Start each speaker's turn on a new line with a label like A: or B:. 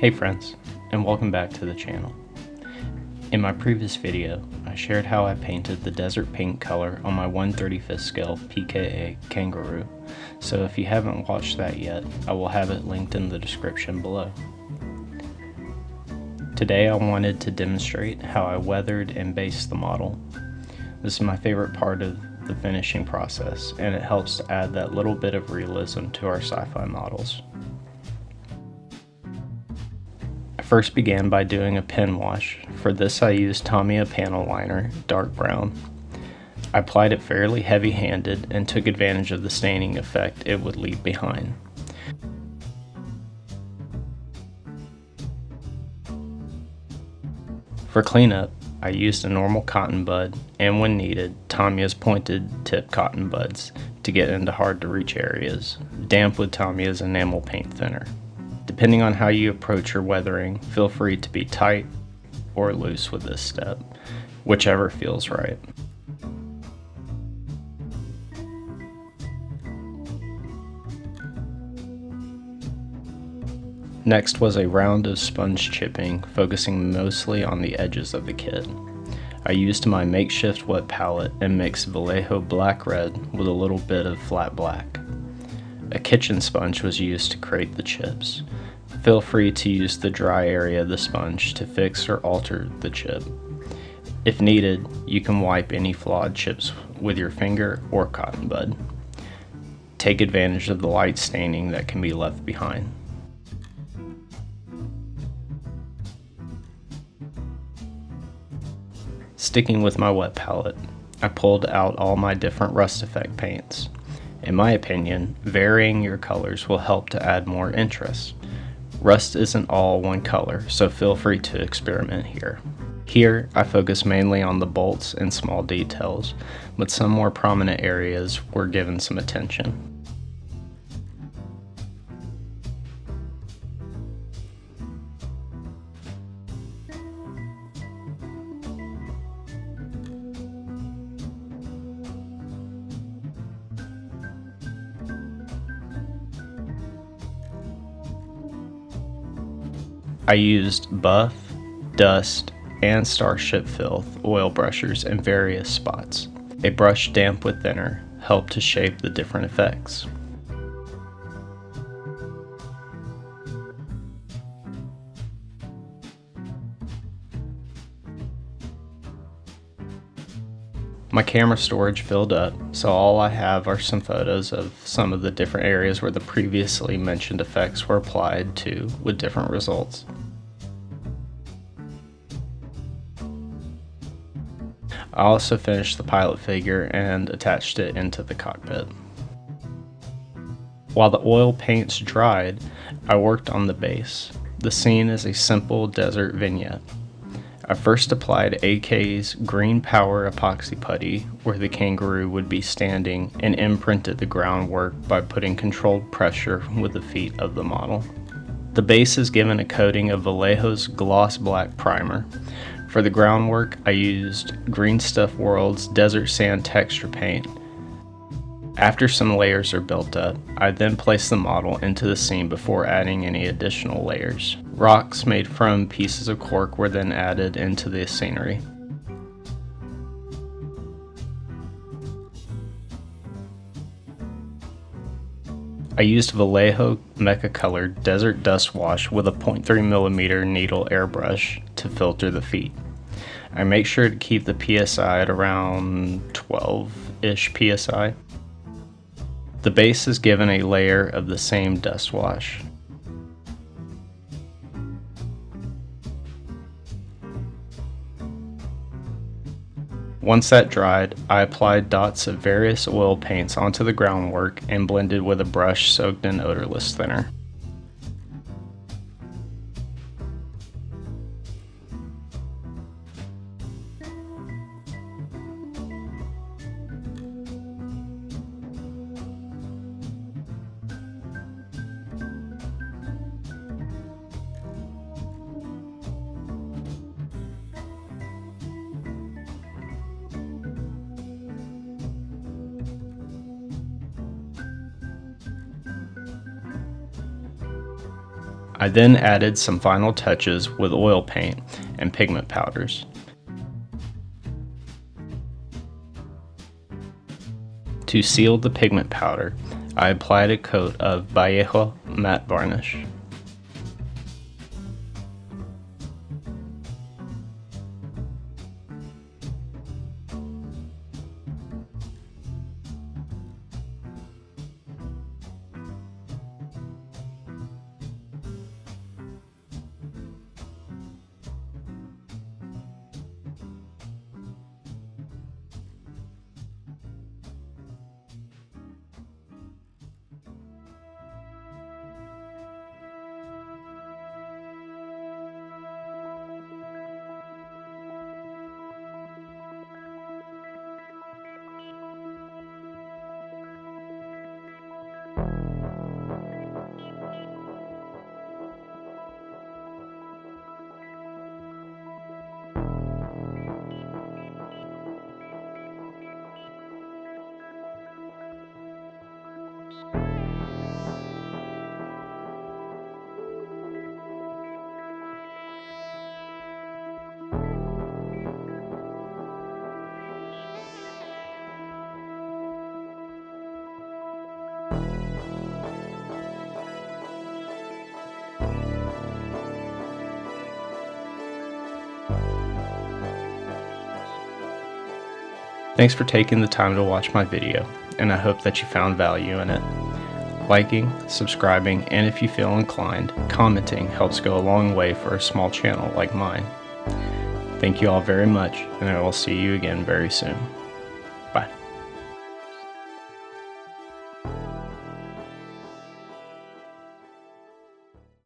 A: Hey friends, and welcome back to the channel. In my previous video, I shared how I painted the desert pink color on my 1/35th scale PKA Kangaroo, so if you haven't watched that yet, I will have it linked in the description below. Today I wanted to demonstrate how I weathered and based the model. This is my favorite part of the finishing process, and it helps to add that little bit of realism to our sci-fi models. I first began by doing a pen wash. For this I used Tamiya Panel Liner, dark brown. I applied it fairly heavy-handed and took advantage of the staining effect it would leave behind. For cleanup, I used a normal cotton bud and, when needed, Tamiya's pointed tip cotton buds to get into hard to reach areas, damp with Tamiyas Enamel Paint Thinner. Depending on how you approach your weathering, feel free to be tight or loose with this step, whichever feels right. Next was a round of sponge chipping, focusing mostly on the edges of the kit. I used my makeshift wet palette and mixed Vallejo Black Red with a little bit of flat black. A kitchen sponge was used to create the chips. Feel free to use the dry area of the sponge to fix or alter the chip. If needed, you can wipe any flawed chips with your finger or cotton bud. Take advantage of the light staining that can be left behind. Sticking with my wet palette, I pulled out all my different rust effect paints. In my opinion, varying your colors will help to add more interest. Rust isn't all one color, so feel free to experiment here. Here, I focus mainly on the bolts and small details, but some more prominent areas were given some attention. I used buff, dust, and starship filth oil brushers in various spots. A brush damp with thinner helped to shape the different effects. My camera storage filled up, so all I have are some photos of some of the different areas where the previously mentioned effects were applied to with different results. I also finished the pilot figure and attached it into the cockpit. While the oil paints dried, I worked on the base. The scene is a simple desert vignette. I first applied AK's green power epoxy putty where the Kangaroo would be standing and imprinted the groundwork by putting controlled pressure with the feet of the model. The base is given a coating of Vallejo's gloss black primer. For the groundwork, I used Green Stuff World's desert sand texture paint. After some layers are built up, I then place the model into the scene before adding any additional layers. Rocks made from pieces of cork were then added into the scenery. I used Vallejo Mecha Colored Desert Dust Wash with a 0.3mm needle airbrush to filter the feet. I make sure to keep the PSI at around 12-ish PSI. The base is given a layer of the same dust wash. Once that dried, I applied dots of various oil paints onto the groundwork and blended with a brush soaked in odorless thinner. I then added some final touches with oil paint and pigment powders. To seal the pigment powder, I applied a coat of Vallejo matte varnish. Thanks for taking the time to watch my video, and I hope that you found value in it. Liking, subscribing, and if you feel inclined, commenting helps go a long way for a small channel like mine. Thank you all very much, and I will see you again very soon.